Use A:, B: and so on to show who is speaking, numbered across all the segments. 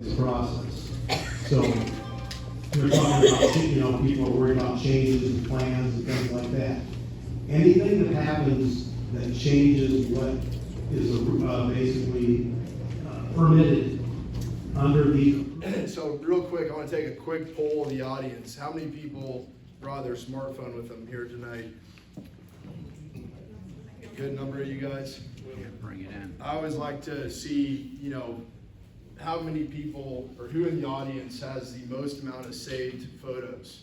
A: this process. So we're talking about, people are worried about changes and plans and things like that. Anything that happens that changes what is basically permitted under the.
B: So real quick, I want to take a quick poll of the audience. How many people brought their smartphone with them here tonight? Good number of you guys.
C: Bring it in.
B: I always like to see, how many people or who in the audience has the most amount of saved photos,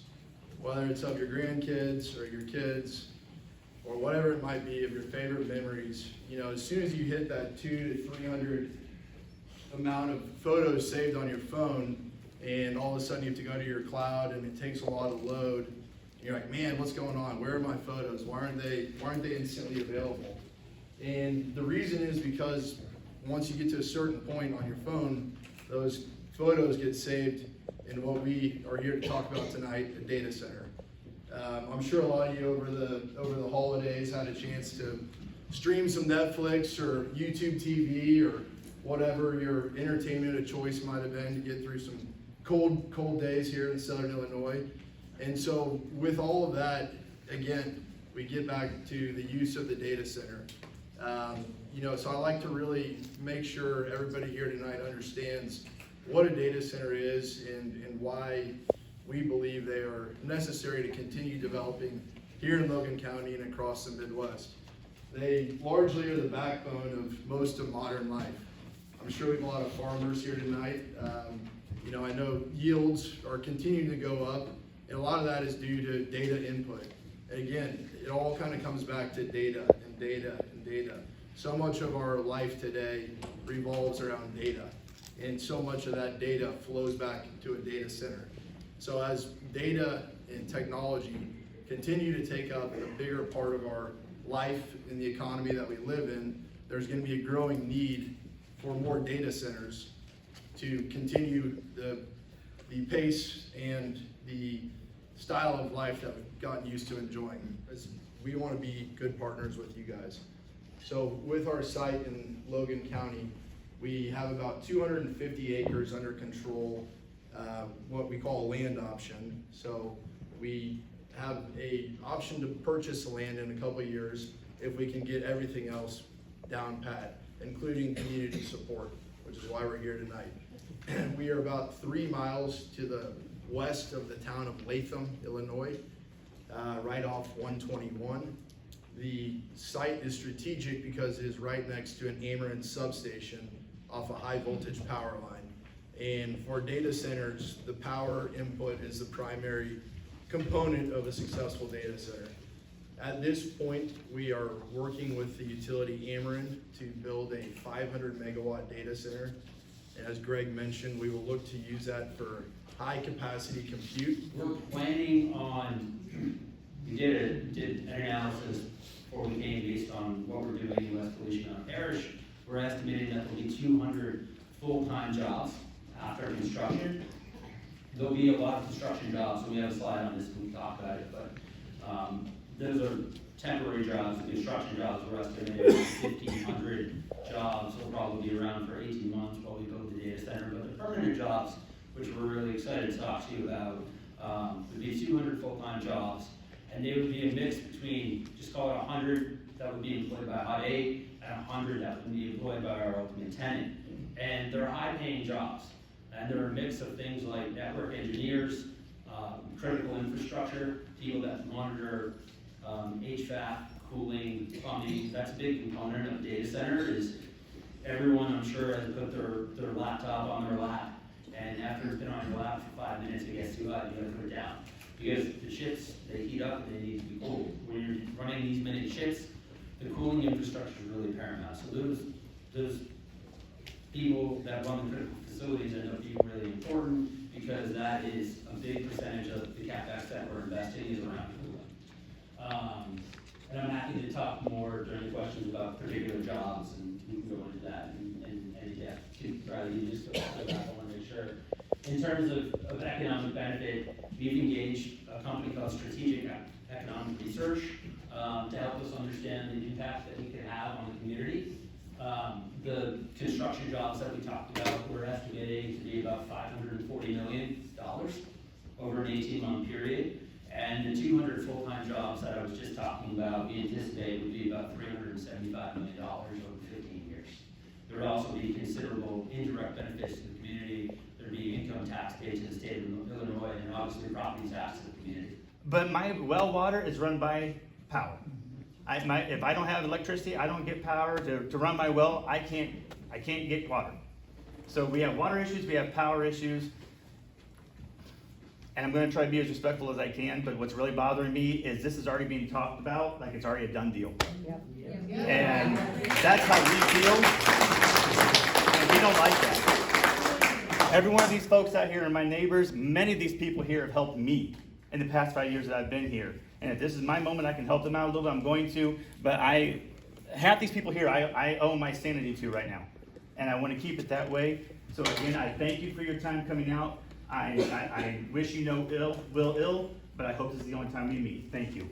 B: whether it's of your grandkids or your kids or whatever it might be of your favorite memories. As soon as you hit that 200 to 300 amount of photos saved on your phone, and all of a sudden you have to go to your cloud and it takes a lot of load, you're like, man, what's going on? Where are my photos? Why aren't they instantly available? And the reason is because once you get to a certain point on your phone, those photos get saved in what we are here to talk about tonight, a data center. I'm sure a lot of you over the holidays had a chance to stream some Netflix or YouTube TV or whatever your entertainment of choice might have been to get through some cold days here in Southern Illinois. And so with all of that, again, we get back to the use of the data center. So I like to really make sure everybody here tonight understands what a data center is and why we believe they are necessary to continue developing here in Logan County and across the Midwest. They largely are the backbone of most of modern life. I'm sure we have a lot of farmers here tonight. I know yields are continuing to go up, and a lot of that is due to data input. And again, it all kind of comes back to data and data and data. So much of our life today revolves around data, and so much of that data flows back to a data center. So as data and technology continue to take up a bigger part of our life in the economy that we live in, there's going to be a growing need for more data centers to continue the pace and the style of life that we've gotten used to enjoying. As we want to be good partners with you guys. So with our site in Logan County, we have about 250 acres under control, what we call a land option. So we have a option to purchase the land in a couple of years if we can get everything else down pat, including community support, which is why we're here tonight. We are about 3 miles to the west of the town of Latham, Illinois, right off 121. The site is strategic because it is right next to an Ameren substation off a high voltage power line. And for data centers, the power input is the primary component of a successful data center. At this point, we are working with the utility Ameren to build a 500 megawatt data center. And as Greg mentioned, we will look to use that for high capacity compute.
C: We're planning on, we did an analysis before we came based on what we're doing in West Feliciana Parish. We're estimating that there'll be 200 full-time jobs after construction. There'll be a lot of construction jobs, so we have a slide on this when we talk about it, but those are temporary jobs. The construction jobs we're estimating 1,500 jobs will probably be around for 18 months while we build the data center. But the permanent jobs, which we're really excited to talk to you about, would be 200 full-time jobs, and they would be a mix between, just call it 100 that would be employed by Hot 8 and 100 that would be employed by our ultimate tenant. And they're high-paying jobs, and they're a mix of things like network engineers, critical infrastructure, people that monitor HVAC, cooling, plumbing. That's a big component of a data center. Is everyone, I'm sure, has put their laptop on their lap, and after it's been on your lap for 5 minutes, it gets too hot, you gotta put it down. Because the chips, they heat up and they need to be cooled. When you're running these many chips, the cooling infrastructure is really paramount. So those people that run the critical facilities end up being really important because that is a big percentage of the CapEx that we're investing is around cooling. And I'm happy to talk more during questions about particular jobs, and we can go into that in depth. Rather than just go back, I want to make sure. In terms of economic benefit, we've engaged a company called Strategic Economic Research to help us understand the impact that we could have on the community. The construction jobs that we talked about, we're estimating to be about $540 million over an 18-month period. And the 200 full-time jobs that I was just talking about, we anticipate would be about $375 million over 15 years. There would also be considerable indirect benefits to the community. There'd be income tax paid to the state of Illinois, and obviously property tax to the community.
D: But my well water is run by power. If I don't have electricity, I don't get power to run my well, I can't get water. So we have water issues, we have power issues. And I'm gonna try to be as respectful as I can, but what's really bothering me is this is already being talked about like it's already a done deal. And that's how we feel, and we don't like that. Every one of these folks out here are my neighbors. Many of these people here have helped me in the past 5 years that I've been here. And if this is my moment, I can help them out a little bit, I'm going to. But half these people here, I owe my sanity to right now. And I want to keep it that way. So again, I thank you for your time coming out. I wish you no ill, but I hope this is the only time we meet. Thank you.